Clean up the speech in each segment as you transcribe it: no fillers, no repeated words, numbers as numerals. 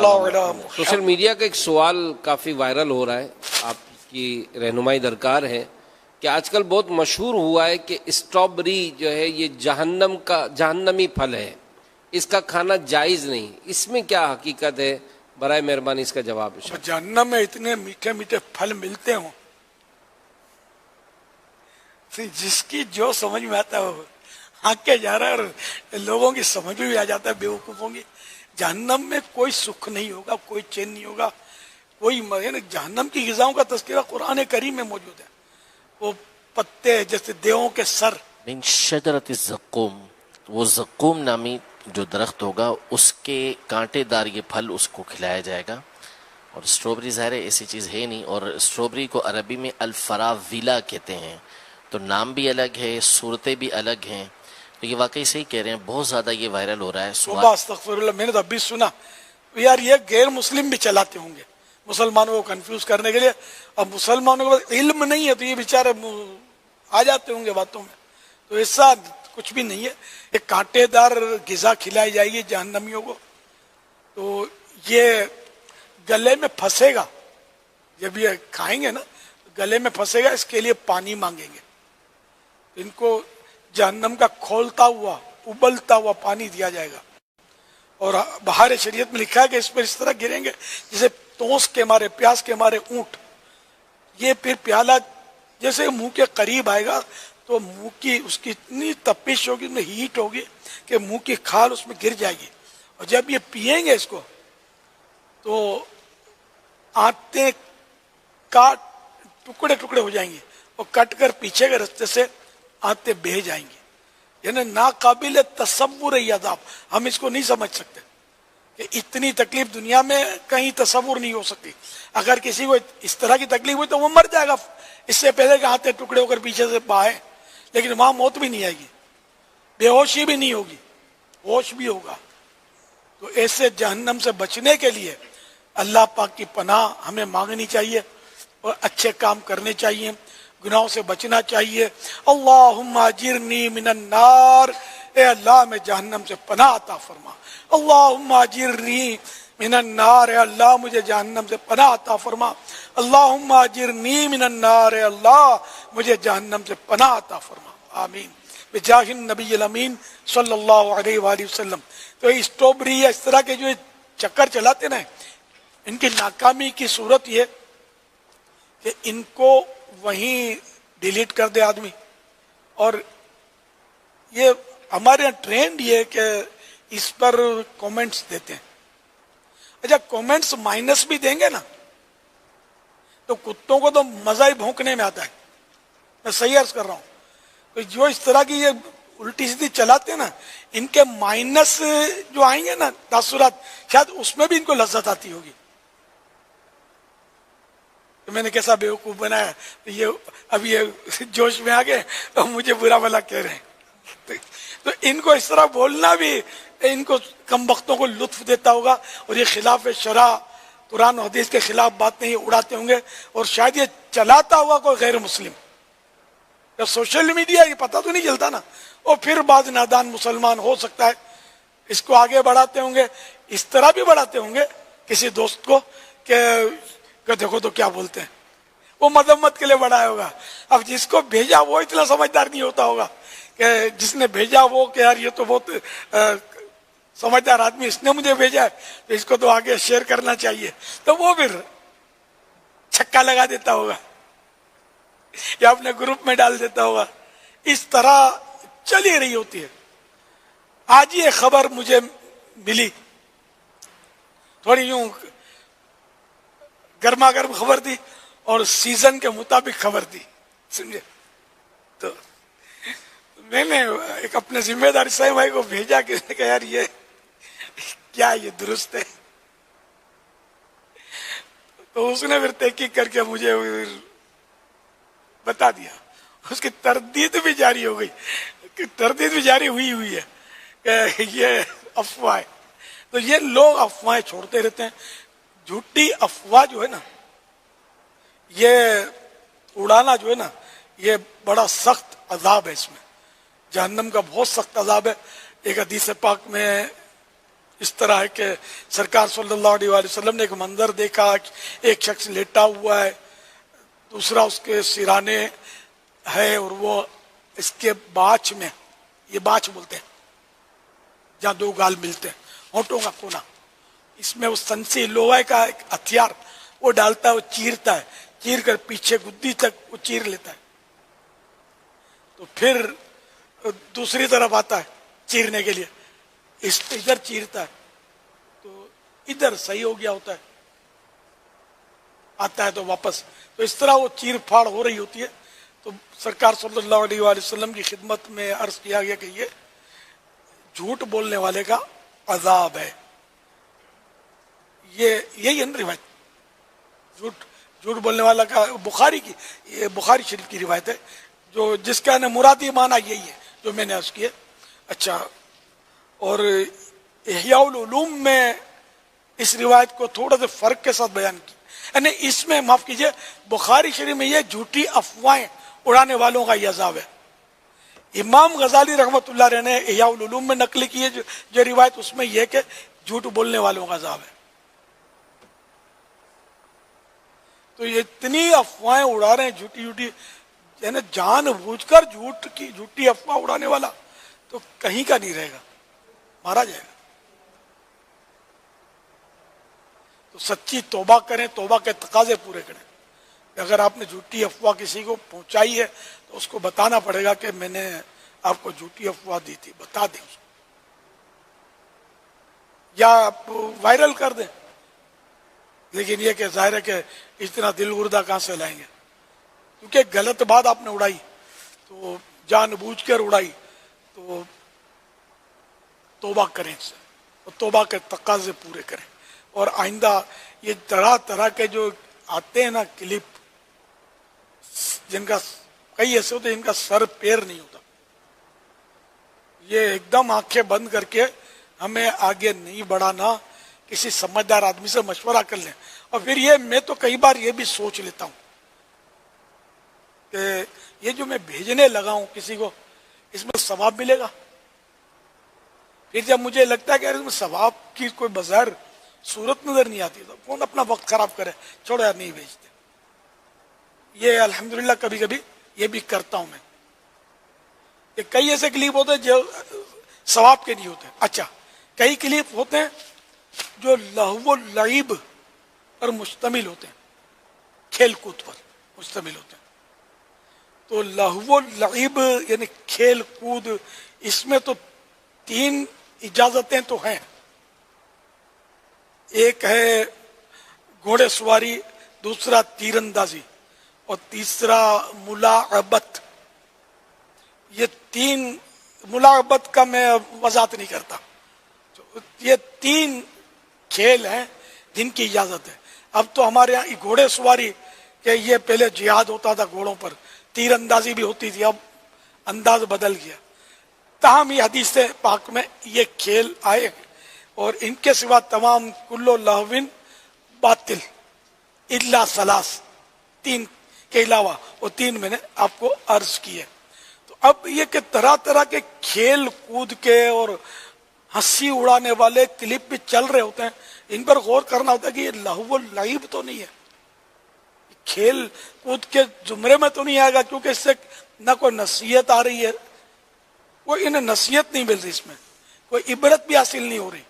اللہ علیہ محمد۔ Social media کا ایک سوال کافی وائرل ہو رہا ہے، آپ کی رہنمائی درکار ہے کہ آج کل بہت مشہور ہوا ہے کہ اسٹرابری جو ہے یہ جہنمی پھل ہے، اس کا کھانا جائز نہیں، اس میں کیا حقیقت ہے؟ برائے مہربانی اس کا جواب ارشاد۔ جہنم میں اتنے میٹھے میٹھے پھل ملتے ہوں، جس کی جو سمجھ میں آتا ہے وہ ہانک کے جا رہا ہے، اور لوگوں کی سمجھ میں بھی آ جاتا ہے بیوقوفوں کی۔ جہنم میں کوئی سکھ نہیں ہوگا، کوئی چین نہیں ہوگا، کوئی جہنم کی غذاؤں کا تذکرہ قرآن کریم میں موجود ہے۔ وہ پتے جیسے دیووں کے سر، من شجرت الزقوم، وہ زقوم نامی جو درخت ہوگا اس کے کانٹے دار یہ پھل اس کو کھلایا جائے گا۔ اور اسٹرابری ظاہر ہے ایسی چیز ہے نہیں، اور اسٹرابری کو عربی میں الفراویلا کہتے ہیں، تو نام بھی الگ ہے، صورتیں بھی الگ ہیں، تو یہ واقعی صحیح کہہ رہے ہیں، بہت زیادہ یہ وائرل ہو رہا ہے سوال۔ استغفر اللہ، میں نے تو ابھی سنا یار یہ غیر مسلم بھی چلاتے ہوں گے مسلمانوں کو کنفیوز کرنے کے لیے۔ اب مسلمانوں کو علم نہیں ہے تو یہ بیچارے آ جاتے ہوں گے باتوں میں، تو ایسا کچھ بھی نہیں ہے۔ ایک کانٹے دار غذا کھلائی جائے گی جہنمیوں کو، تو یہ گلے میں پھنسے گا، جب یہ کھائیں گے نا گلے میں پھنسے گا، اس کے لیے پانی مانگیں گے، ان کو جہنم کا کھولتا ہوا ابلتا ہوا پانی دیا جائے گا، اور بہار شریعت میں لکھا ہے کہ اس پر اس طرح گریں گے جیسے تونس کے مارے، پیاس کے مارے اونٹ۔ یہ پھر پیالہ جیسے منہ کے قریب آئے گا تو منہ کی اس کی اتنی تپش ہوگی، اس میں ہیٹ ہوگی کہ منہ کی کھال اس میں گر جائے گی، اور جب یہ پئیں گے اس کو تو آنتیں کاٹ ٹکڑے ٹکڑے ہو جائیں گے، اور کٹ کر پیچھے کے رستے سے آنتیں بہہ جائیں گی۔ یعنی ناقابل تصور ہے عذاب، ہم اس کو نہیں سمجھ سکتے کہ اتنی تکلیف دنیا میں کہیں تصور نہیں ہو سکتی۔ اگر کسی کو اس طرح کی تکلیف ہوئی تو وہ مر جائے گا اس سے پہلے کہ آنتیں ٹکڑے ہو کر پیچھے سے باہیں، لیکن وہاں موت بھی نہیں آئے گی، بے ہوشی بھی نہیں ہوگی، ہوش بھی ہوگا۔ تو ایسے جہنم سے بچنے کے لیے اللہ پاک کی پناہ ہمیں مانگنی چاہیے، اور اچھے کام کرنے چاہیے، گناہوں سے بچنا چاہیے۔ اللہم اجرنی من النار، اے اللہ میں جہنم سے پناہ عطا فرما۔ اللہم اجرنی من النار، اے اللہ مجھے جہنم سے پناہ عطا فرما۔ اللہم اجرنی من النار، اے اللہ مجھے جہنم سے پناہ عطا فرما، آمین بجاہ النبی الامین صلی اللہ علیہ وآلہ وسلم۔ تو اسٹرابری یا اس طرح کے جو چکر چلاتے نا، ان کی ناکامی کی صورت یہ کہ ان کو وہیں ڈیلیٹ کر دے آدمی، اور یہ ہمارے یہاں ٹرینڈ یہ ہے کہ اس پر کومنٹس دیتے ہیں۔ اچھا کومنٹس مائنس بھی دیں گے نا تو کتوں کو تو مزہ ہی بھونکنے میں آتا ہے، میں صحیح عرض کر رہا ہوں۔ تو جو اس طرح کی یہ الٹی سیدھی چلاتے ہیں نا، ان کے مائنس جو آئیں گے نا تاثرات، شاید اس میں بھی ان کو لذت آتی ہوگی کہ میں نے کیسا بیوقوف بنایا، یہ اب یہ جوش میں آ گئے تو مجھے برا بھلا کہہ رہے ہیں۔ تو ان کو اس طرح بولنا بھی ان کو کم بختوں کو لطف دیتا ہوگا، اور یہ خلاف شرع قرآن و حدیث کے خلاف باتیں یہ اڑاتے ہوں گے، اور شاید یہ چلاتا ہوا کوئی غیر مسلم یا سوشل میڈیا، یہ پتہ تو نہیں چلتا نا، اور پھر بعض نادان مسلمان ہو سکتا ہے اس کو آگے بڑھاتے ہوں گے، اس طرح بھی بڑھاتے ہوں گے کسی دوست کو کہ دیکھو تو کیا بولتے ہیں، وہ مذمت کے لیے بڑھایا ہوگا۔ اب جس کو بھیجا وہ اتنا سمجھدار نہیں ہوتا ہوگا کہ جس نے بھیجا وہ کہ یار یہ تو بہت سمجھدار آدمی، اس نے مجھے بھیجا ہے تو اس کو تو آگے شیئر کرنا چاہیے، تو وہ پھر چھکا لگا دیتا ہوگا یا اپنے گروپ میں ڈال دیتا ہوگا۔ اس طرح چلی رہی ہوتی ہے۔ آج یہ خبر مجھے ملی، تھوڑی یوں گرما گرم خبر تھی اور سیزن کے مطابق خبر تھی، سمجھے؟ تو میں نے ایک اپنے ذمہ دار صاحب بھائی کو بھیجا کہ یار یہ کیا یہ درست ہے؟ تو اس نے پھر تحقیق کر کے مجھے بتا دیا، اس کی تردید بھی جاری ہو گئی، تردید بھی جاری ہوئی ہے کہ یہ افواہ ہے۔ تو یہ لوگ افواہیں چھوڑتے رہتے ہیں، جھوٹی افواہ جو ہے نا یہ اڑانا جو ہے نا، یہ بڑا سخت عذاب ہے، اس میں جہنم کا بہت سخت عذاب ہے۔ ایک حدیث پاک میں اس طرح ہے کہ سرکار صلی اللہ علیہ وسلم نے ایک منظر دیکھا کہ ایک شخص لیٹا ہوا ہے, دوسرا اس کے سرانے ہے اور وہ اس کے باچھ میں, یہ باچھ بولتے ہیں جہاں دو گال ملتے ہیں, ہونٹوں کا کونا, اس میں وہ سنسی لوہے کا ایک ہتھیار وہ ڈالتا ہے, وہ چیرتا ہے, چیر کر پیچھے گدی تک وہ چیر لیتا ہے, تو پھر دوسری طرف آتا ہے چیرنے کے لیے, اس ادھر چیرتا ہے تو ادھر صحیح ہو گیا ہوتا ہے, آتا ہے تو واپس, تو اس طرح وہ چیر پھاڑ ہو رہی ہوتی ہے. تو سرکار صلی اللہ علیہ وآلہ وسلم کی خدمت میں عرض کیا گیا کہ یہ جھوٹ بولنے والے کا عذاب ہے. یہی ہے نا روایت, جھوٹ بولنے والا کا, بخاری کی, یہ بخاری شریف کی روایت ہے, جو جس کا مرادی معنی یہی ہے جو میں نے عرض کیا. اچھا, اور احیاء العلوم میں اس روایت کو تھوڑا سا فرق کے ساتھ بیان کی, یعنی اس میں معاف کیجئے بخاری شریف میں یہ جھوٹی افواہیں اڑانے والوں کا یہ عذاب ہے. امام غزالی رحمۃ اللہ علیہ نے احیاء العلوم میں نقل کی ہے جو روایت, اس میں یہ کہ جھوٹ بولنے والوں کا عذاب ہے. تو یہ اتنی افواہیں اڑا رہے ہیں جھوٹی, یعنی جان بوجھ کر جھوٹی افواہ اڑانے والا تو کہیں کا نہیں رہے گا, مارا جائے گا. تو سچی توبہ کریں, توبہ کے تقاضے پورے کریں. اگر آپ نے جھوٹی افواہ کسی کو پہنچائی ہے تو اس کو بتانا پڑے گا کہ میں نے آپ کو جھوٹی افواہ دی تھی, بتا دیں اس کو, یا آپ وائرل کر دیں. لیکن یہ کہ ظاہر ہے کہ اتنا دل گردہ کہاں سے لائیں گے, کیونکہ غلط بات آپ نے اڑائی, تو جان بوجھ کر اڑائی, تو توبہ کریں اس سے, اور توبہ کے تقاضے پورے کریں. اور آئندہ یہ طرح طرح کے جو آتے ہیں نا کلپ, جن کا کئی ایسے ہوتے ہیں جن کا سر پیر نہیں ہوتا, یہ ایک دم آنکھیں بند کر کے ہمیں آگے نہیں بڑھانا. کسی سمجھدار آدمی سے مشورہ کر لیں. اور پھر یہ میں تو کئی بار یہ بھی سوچ لیتا ہوں کہ یہ جو میں بھیجنے لگا ہوں کسی کو, اس میں ثواب ملے گا. پھر جب مجھے لگتا ہے کہ اس میں ثواب کی کوئی بظاہر صورت نظر نہیں آتی تو کون اپنا وقت خراب کرے, چھوڑو یار نہیں بھیجتے. یہ الحمدللہ کبھی کبھی یہ بھی کرتا ہوں میں. کہ کئی ایسے کلپ ہوتے ہیں جو ثواب کے نہیں ہوتے. اچھا, کئی کلپ ہوتے ہیں جو لہو و لعب پر مشتمل ہوتے ہیں, کھیل کود پر مشتمل ہوتے ہیں. تو لہو و لعب یعنی کھیل کود, اس میں تو 3 اجازتیں تو ہیں. ایک ہے گھوڑے سواری, دوسرا تیر اندازی, اور تیسرا ملاعبت. یہ 3 ملاعبت کا میں وضاحت نہیں کرتا. یہ 3 کھیل ہیں جن کی اجازت ہے. اب تو ہمارے یہاں گھوڑے سواری کہ یہ پہلے جہاد ہوتا تھا گھوڑوں پر, تیر اندازی بھی ہوتی تھی, اب انداز بدل گیا. تاہم یہ حدیث پاک میں یہ کھیل آئے ہیں, اور ان کے سوا تمام کلو لہوین باطل الا ثلاث, 3 کے علاوہ, اور 3 میں نے آپ کو عرض کی ہے. تو اب یہ کہ طرح طرح کے کھیل کود کے اور ہنسی اڑانے والے کلپ بھی چل رہے ہوتے ہیں, ان پر غور کرنا ہوتا ہے کہ یہ لہو و لعب تو نہیں ہے, کھیل کود کے زمرے میں تو نہیں آئے گا, کیونکہ اس سے نہ کوئی نصیحت آ رہی ہے, کوئی انہیں نصیحت نہیں مل رہی, اس میں کوئی عبرت بھی حاصل نہیں ہو رہی.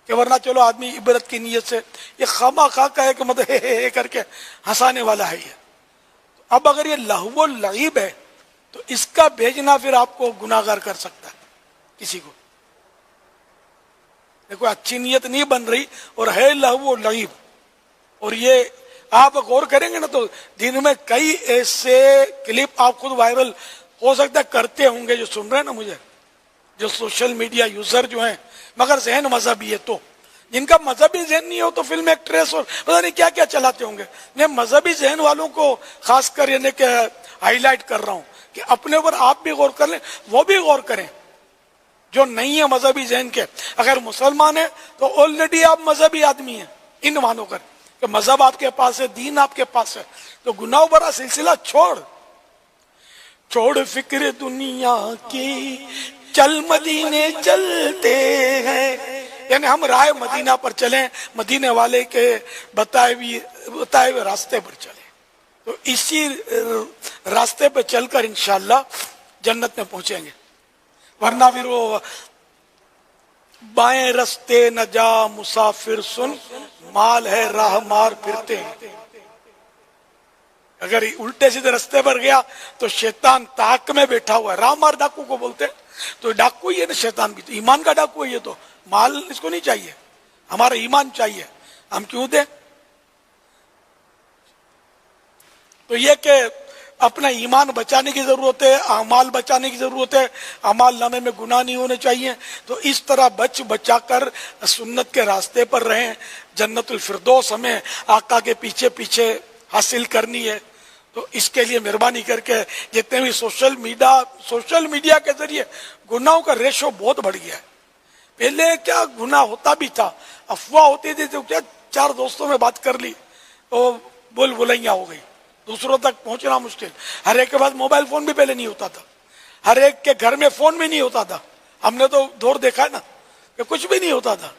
کہ ورنہ چلو آدمی عبرت کی نیت سے, یہ خواہ خواہ کا ہے کہ مطلب ہے کر کے ہنسانے والا ہے یہ. اب اگر یہ لہو و لعب ہے تو اس کا بھیجنا پھر آپ کو گناہگار کر سکتا ہے کسی کو. کوئی اچھی نیت نہیں بن رہی اور ہے لہو و لعب, اور یہ آپ غور کریں گے نا تو دن میں کئی ایسے کلپ آپ خود وائرل ہو سکتا ہے کرتے ہوں گے جو سن رہے ہیں نا مجھے, جو سوشل میڈیا یوزر جو ہیں, مگر ذہن مذہبی ہے. تو جن کا مذہبی ذہن نہیں ہو تو فلم ایکٹریس اور پتہ نہیں کیا کیا چلاتے ہوں گے. میں مذہبی ذہن والوں کو خاص کر یعنی کہ ہائی لائٹ کر رہا ہوں کہ اپنے اوپر آپ بھی غور کر لیں, وہ بھی غور کریں جو نہیں ہے مذہبی ذہن کے. اگر مسلمان ہیں تو آلریڈی آپ مذہبی آدمی ہیں, ان مانو کر کہ مذہب آپ کے پاس ہے, دین آپ کے پاس ہے, تو گناہ برا سلسلہ چھوڑ فکر دنیا کی, چل مدینے چلتے ہیں, یعنی ہم رائے مدینہ پر چلیں, مدینے والے کے بتائے ہوئے راستے پر چلیں, تو اسی راستے پہ چل کر انشاءاللہ جنت میں پہنچیں گے. ورنہ پھر وہ بائیں رستے نہ جا مسافر سن, مال ہے راہ مار پھرتے ہیں. اگر الٹے سیدھے رستے پر گیا تو شیطان تاک میں بیٹھا ہوا ہے. راہ مار ڈاکو کو بولتے ہیں, تو ڈاکو ہی ہے نا شیطان بھی, تو ایمان کا ڈاکو ہے یہ. تو مال اس کو نہیں چاہیے, ہمارا ایمان چاہیے. ہم کیوں دیں؟ تو یہ کہ اپنا ایمان بچانے کی ضرورت ہے, اعمال بچانے کی ضرورت ہے, اعمال نامے میں گناہ نہیں ہونے چاہیے. تو اس طرح بچا کر سنت کے راستے پر رہیں. جنت الفردوس ہمیں آقا کے پیچھے پیچھے حاصل کرنی ہے. تو اس کے لیے مہربانی کر کے جتنے بھی سوشل میڈیا کے ذریعے گناہوں کا ریشو بہت بڑھ گیا ہے. پہلے کیا گناہ ہوتا بھی تھا, افواہ ہوتی تھی, تو کیا 4 دوستوں میں بات کر لی تو بول بلائیاں ہو گئی, دوسروں تک پہنچنا مشکل. ہر ایک کے پاس موبائل فون بھی پہلے نہیں ہوتا تھا, ہر ایک کے گھر میں فون بھی نہیں ہوتا تھا. ہم نے تو دور دیکھا ہے نا کہ کچھ بھی نہیں ہوتا تھا.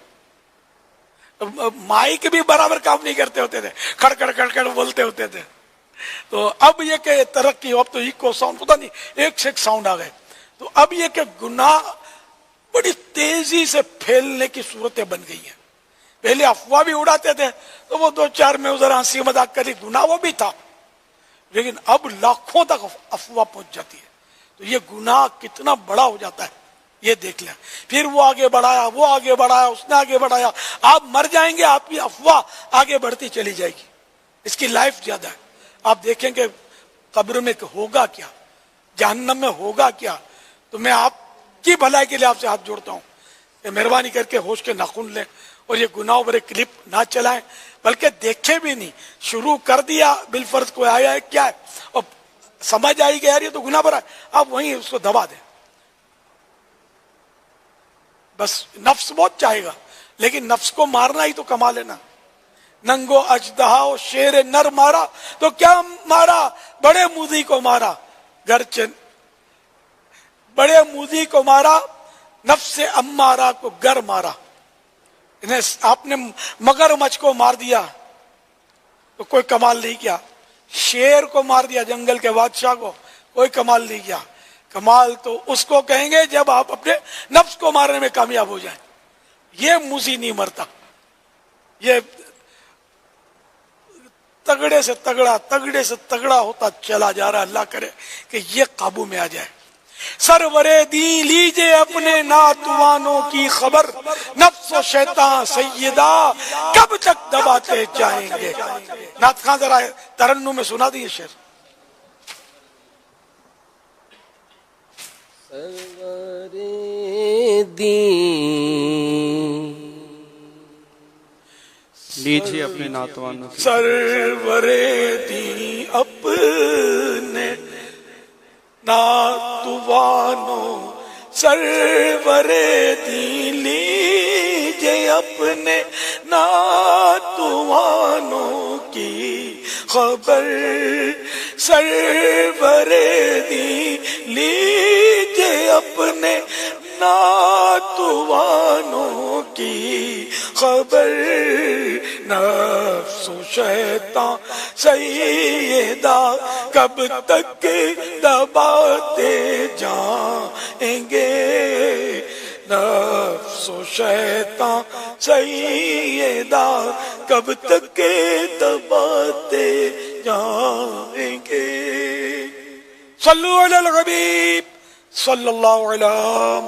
مائک بھی برابر کام نہیں کرتے ہوتے تھے, کھڑ کھڑ بولتے ہوتے تھے. تو اب یہ کہ ترقی, اب تو ایکو ساؤنڈ پتا نہیں ایک سے ایک ساؤنڈ آ گئے. تو اب یہ کہ گناہ بڑی تیزی سے پھیلنے کی صورتیں بن گئی ہیں. پہلے افواہ بھی اڑاتے تھے تو وہ 2-4 میں ادھر ہنسی مذاق کری, گناہ وہ بھی تھا, لیکن اب لاکھوں تک افواہ پہنچ جاتی ہے. تو یہ گناہ کتنا بڑا ہو جاتا ہے یہ دیکھ لیں. پھر وہ آگے بڑھایا, وہ آگے بڑھایا, اس نے آگے بڑھایا. آپ مر جائیں گے, آپ کی افواہ آگے بڑھتی چلی جائے گی. اس کی لائف زیادہ ہے. آپ دیکھیں گے قبر میں ہوگا کیا, جہنم میں ہوگا کیا. تو میں آپ کی بھلائی کے لیے آپ سے ہاتھ جوڑتا ہوں کہ مہربانی کر کے ہوش کے ناخن لیں اور یہ گناہوں پر کلپ نہ چلائیں, بلکہ دیکھے بھی نہیں. شروع کر دیا بالفرض کوئی آیا ہے کیا ہے, اور سمجھ آئی کہ یار یہ تو گناہ بھرا ہے, آپ وہیں اس کو دبا دیں. بس نفس بہت چاہے گا, لیکن نفس کو مارنا ہی تو کمال ہے نا. ننگو اژدہا و شیر نر مارا تو کیا مارا, بڑے موذی کو مارا, بڑے موذی کو مارا, نفس امارہ کو گر مارا. انہیں آپ نے مگر مچھ کو مار دیا تو کوئی کمال نہیں کیا. شیر کو مار دیا, جنگل کے بادشاہ کو, کوئی کمال نہیں کیا. کمال تو اس کو کہیں گے جب آپ اپنے نفس کو مارنے میں کامیاب ہو جائیں. یہ موذی نہیں مرتا, یہ تگڑے سے تگڑا ہوتا چلا جا رہا. اللہ کرے کہ یہ قابو میں آ جائے. سرور دین لیجئے اپنے ناتوانوں کی خبر, نفس و شیطان سیدہ کب تک دباتے جائیں گے. نعت خان ذرا ترنم میں سنا دیے شعر. سرور دین لیجیے اپنے ناتوانوں کی, سرور دین اپنے ناتوانوں, سرور دین لیجئے اپنے ناتوانوں کی خبر, سرور دین لیجئے اپنے ناتوانوں کی خبر. نفس و شیطان سیدہ کب تک دباتے جائیں گے. نفس و شیطان سیدہ کب تک دباتے جائیں گے. صلو علی الحبیب صلی اللہ علیہ وسلم.